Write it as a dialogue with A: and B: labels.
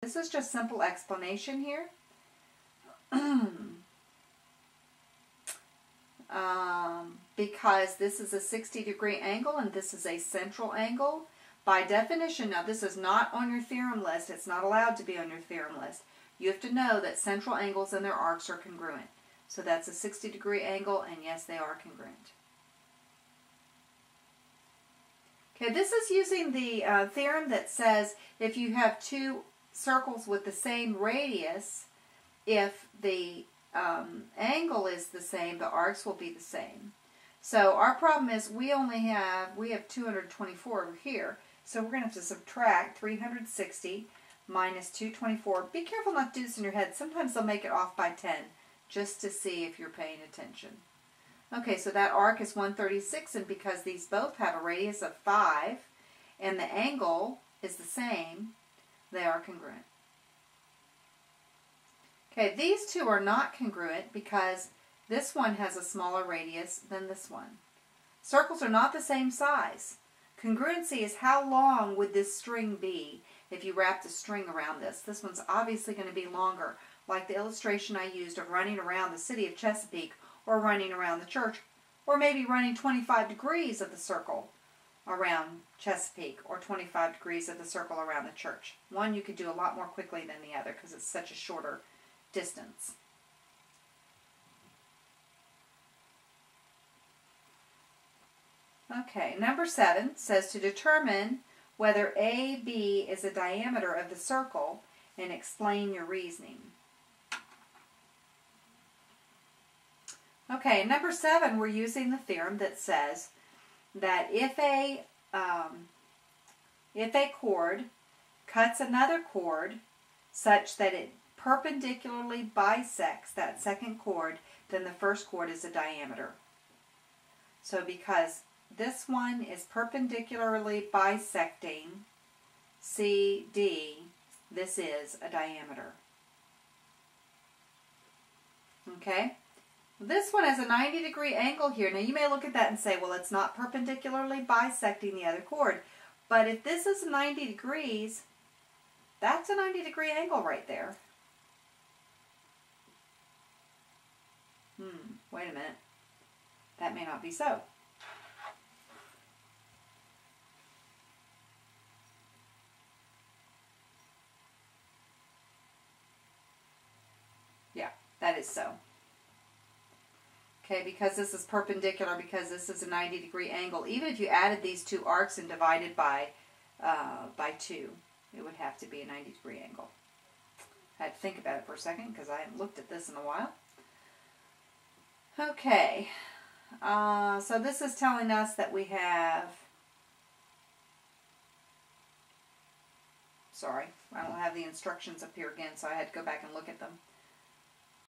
A: This is just simple explanation here. Because this is a 60-degree angle and this is a central angle. By definition, now this is not on your theorem list. It's not allowed to be on your theorem list. You have to know that central angles and their arcs are congruent. So that's a 60-degree angle, and yes, they are congruent. Okay, this is using the theorem that says if you have two circles with the same radius, if the angle is the same, the arcs will be the same. So our problem is we have 224 over here. So we're going to have to subtract 360 minus 224. Be careful not to do this in your head. Sometimes they'll make it off by 10 just to see if you're paying attention. Okay, so that arc is 136, and because these both have a radius of 5 and the angle is the same, they are congruent. Okay, these two are not congruent because this one has a smaller radius than this one. Circles are not the same size. Congruency is how long would this string be if you wrapped a string around this. This one's obviously going to be longer, like the illustration I used of running around the city of Chesapeake, or running around the church, or maybe running 25 degrees of the circle around Chesapeake, or 25 degrees of the circle around the church. One you could do a lot more quickly than the other because it's such a shorter distance. Okay, number 7 says to determine whether AB is a diameter of the circle and explain your reasoning. Okay, number 7, we're using the theorem that says that if a chord cuts another chord such that it perpendicularly bisects that second chord, then the first chord is a diameter. So because this one is perpendicularly bisecting CD, this is a diameter. Okay? This one has a 90-degree angle here. Now you may look at that and say, well, it's not perpendicularly bisecting the other chord. But if this is 90 degrees, that's a 90-degree angle right there. Wait a minute. That may not be so. Yeah, that is so. Okay, because this is perpendicular, because this is a 90-degree angle, even if you added these two arcs and divided by 2, it would have to be a 90-degree angle. I had to think about it for a second because I haven't looked at this in a while. Okay, so this is telling us that we have, sorry, I don't have the instructions up here again, so I had to go back and look at them.